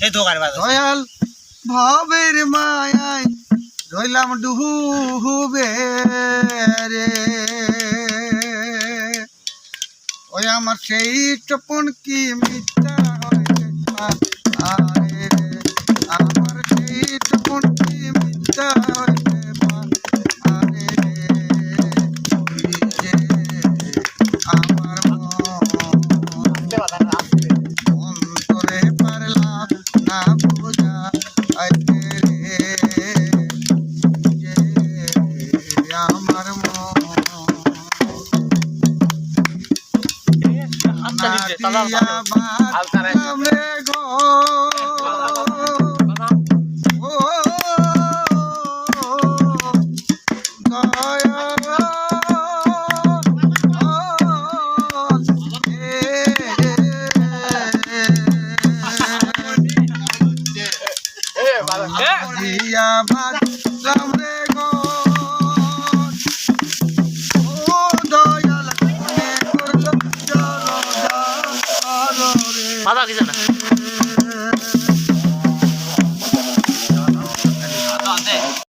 এই দোকান বাজার দয়াল ভবের মায়ায় রইলাম ডুবে রে ওই আমার সেই টপন কি মিথ্যা হইতে পারে রে আমার সেই টপন কি মিথ্যা হইতে পারে রে আমার অন্তরে পারলাম না বোঝা আইতে রে আমার বাধা কিছু না